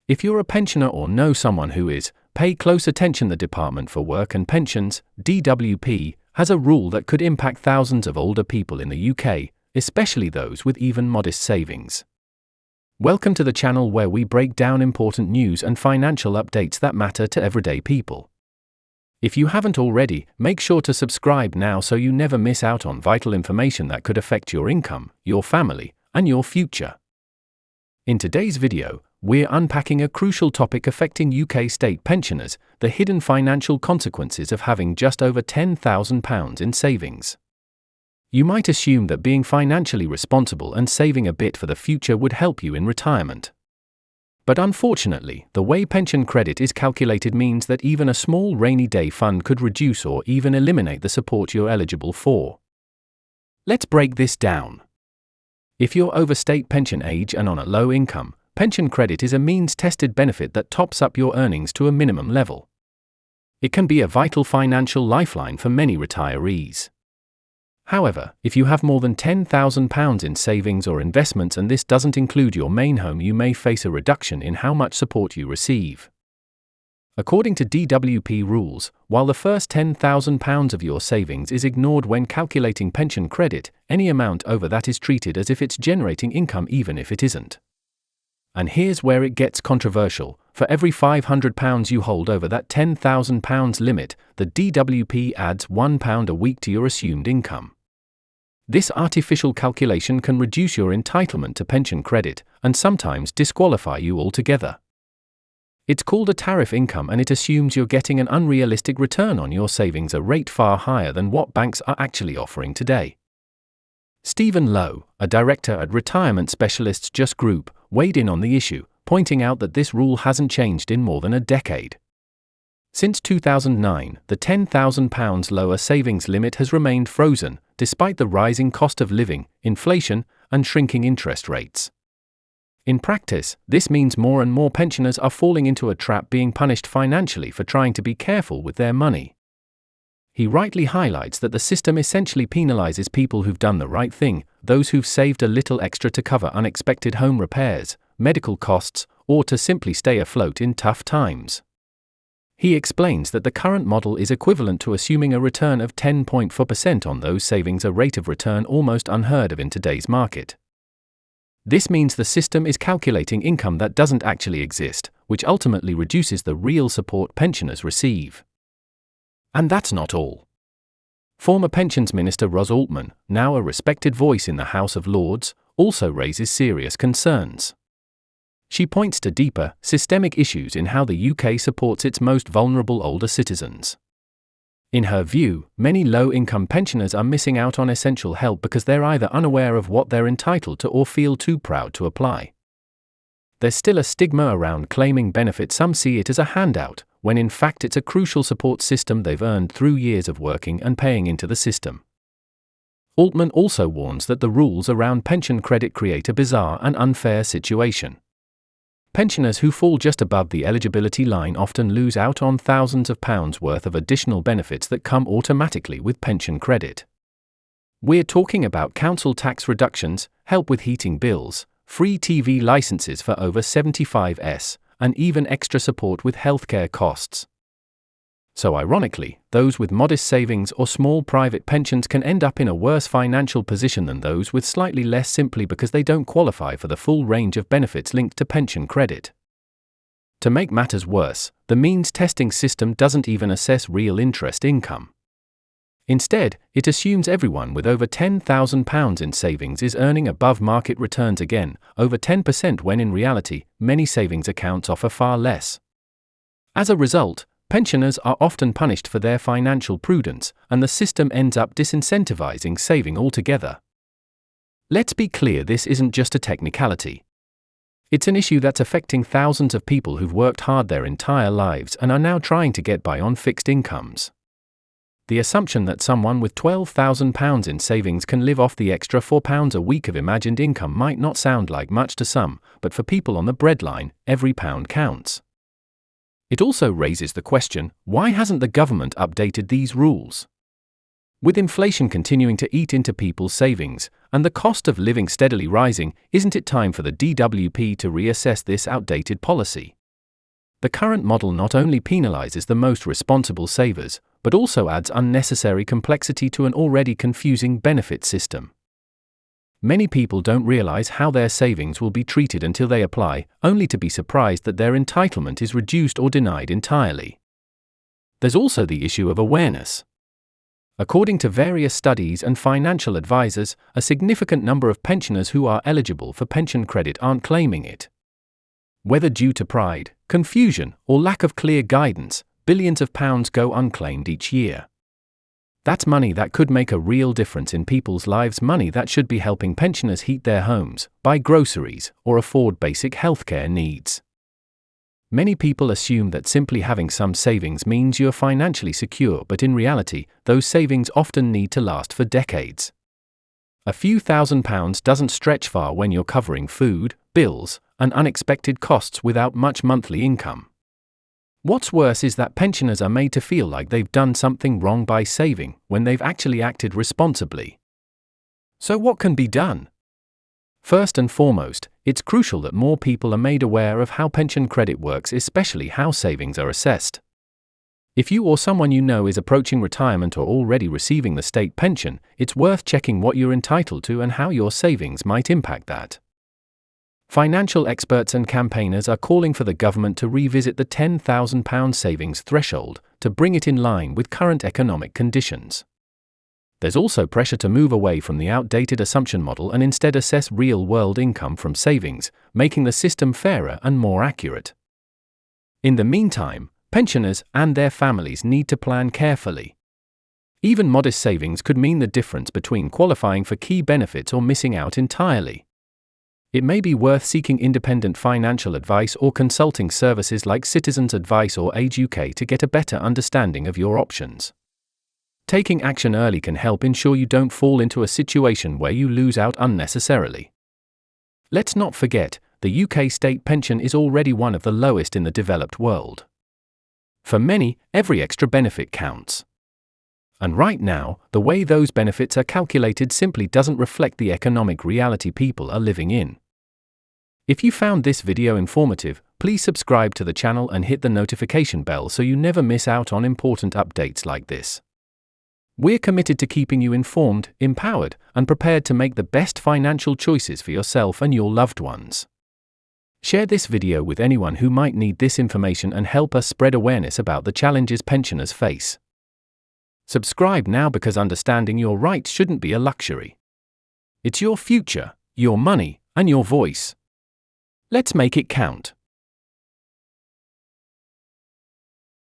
If you're a pensioner or know someone who is, pay close attention. The Department for Work and Pensions, DWP, has a rule that could impact thousands of older people in the UK, especially those with even modest savings. Welcome to the channel where we break down important news and financial updates that matter to everyday people. If you haven't already, make sure to subscribe now so you never miss out on vital information that could affect your income, your family, and your future. In today's video, we're unpacking a crucial topic affecting UK state pensioners: the hidden financial consequences of having just over £10,000 in savings. You might assume that being financially responsible and saving a bit for the future would help you in retirement. But unfortunately, the way pension credit is calculated means that even a small rainy day fund could reduce or even eliminate the support you're eligible for. Let's break this down. If you're over state pension age and on a low income, pension credit is a means-tested benefit that tops up your earnings to a minimum level. It can be a vital financial lifeline for many retirees. However, if you have more than £10,000 in savings or investments and this doesn't include your main home, you may face a reduction in how much support you receive. According to DWP rules, while the first £10,000 of your savings is ignored when calculating pension credit, any amount over that is treated as if it's generating income even if it isn't. And here's where it gets controversial: for every £500 you hold over that £10,000 limit, the DWP adds £1 a week to your assumed income. This artificial calculation can reduce your entitlement to pension credit, and sometimes disqualify you altogether. It's called a tariff income, and it assumes you're getting an unrealistic return on your savings, a rate far higher than what banks are actually offering today. Stephen Lowe, a director at retirement specialists Just Group, weighed in on the issue, pointing out that this rule hasn't changed in more than a decade. Since 2009, the £10,000 lower savings limit has remained frozen, despite the rising cost of living, inflation, and shrinking interest rates. In practice, this means more and more pensioners are falling into a trap, being punished financially for trying to be careful with their money. He rightly highlights that the system essentially penalizes people who've done the right thing, those who've saved a little extra to cover unexpected home repairs, medical costs, or to simply stay afloat in tough times. He explains that the current model is equivalent to assuming a return of 10.4% on those savings, a rate of return almost unheard of in today's market. This means the system is calculating income that doesn't actually exist, which ultimately reduces the real support pensioners receive. And that's not all. Former Pensions Minister Ros Altman, now a respected voice in the House of Lords, also raises serious concerns. She points to deeper, systemic issues in how the UK supports its most vulnerable older citizens. In her view, many low-income pensioners are missing out on essential help because they're either unaware of what they're entitled to or feel too proud to apply. There's still a stigma around claiming benefits. Some see it as a handout, when in fact it's a crucial support system they've earned through years of working and paying into the system. Altman also warns that the rules around pension credit create a bizarre and unfair situation. Pensioners who fall just above the eligibility line often lose out on thousands of pounds worth of additional benefits that come automatically with pension credit. We're talking about council tax reductions, help with heating bills, free TV licenses for over 75s, and even extra support with healthcare costs. So ironically, those with modest savings or small private pensions can end up in a worse financial position than those with slightly less, simply because they don't qualify for the full range of benefits linked to pension credit. To make matters worse, the means testing system doesn't even assess real interest income. Instead, it assumes everyone with over £10,000 in savings is earning above market returns, again, over 10%, when in reality, many savings accounts offer far less. As a result, pensioners are often punished for their financial prudence, and the system ends up disincentivizing saving altogether. Let's be clear, this isn't just a technicality. It's an issue that's affecting thousands of people who've worked hard their entire lives and are now trying to get by on fixed incomes. The assumption that someone with £12,000 in savings can live off the extra £4 a week of imagined income might not sound like much to some, but for people on the breadline, every pound counts. It also raises the question, why hasn't the government updated these rules? With inflation continuing to eat into people's savings, and the cost of living steadily rising, isn't it time for the DWP to reassess this outdated policy? The current model not only penalizes the most responsible savers, but also adds unnecessary complexity to an already confusing benefit system. Many people don't realize how their savings will be treated until they apply, only to be surprised that their entitlement is reduced or denied entirely. There's also the issue of awareness. According to various studies and financial advisors, a significant number of pensioners who are eligible for pension credit aren't claiming it. Whether due to pride, confusion, or lack of clear guidance, billions of pounds go unclaimed each year. That's money that could make a real difference in people's lives, money that should be helping pensioners heat their homes, buy groceries, or afford basic healthcare needs. Many people assume that simply having some savings means you're financially secure, but in reality, those savings often need to last for decades. A few £1,000s doesn't stretch far when you're covering food, bills, and unexpected costs without much monthly income. What's worse is that pensioners are made to feel like they've done something wrong by saving, when they've actually acted responsibly. So what can be done? First and foremost, it's crucial that more people are made aware of how pension credit works, especially how savings are assessed. If you or someone you know is approaching retirement or already receiving the state pension, it's worth checking what you're entitled to and how your savings might impact that. Financial experts and campaigners are calling for the government to revisit the £10,000 savings threshold to bring it in line with current economic conditions. There's also pressure to move away from the outdated assumption model and instead assess real-world income from savings, making the system fairer and more accurate. In the meantime, pensioners and their families need to plan carefully. Even modest savings could mean the difference between qualifying for key benefits or missing out entirely. It may be worth seeking independent financial advice or consulting services like Citizens Advice or Age UK to get a better understanding of your options. Taking action early can help ensure you don't fall into a situation where you lose out unnecessarily. Let's not forget, the UK state pension is already one of the lowest in the developed world. For many, every extra benefit counts. And right now, the way those benefits are calculated simply doesn't reflect the economic reality people are living in. If you found this video informative, please subscribe to the channel and hit the notification bell so you never miss out on important updates like this. We're committed to keeping you informed, empowered, and prepared to make the best financial choices for yourself and your loved ones. Share this video with anyone who might need this information and help us spread awareness about the challenges pensioners face. Subscribe now, because understanding your rights shouldn't be a luxury. It's your future, your money, and your voice. Let's make it count.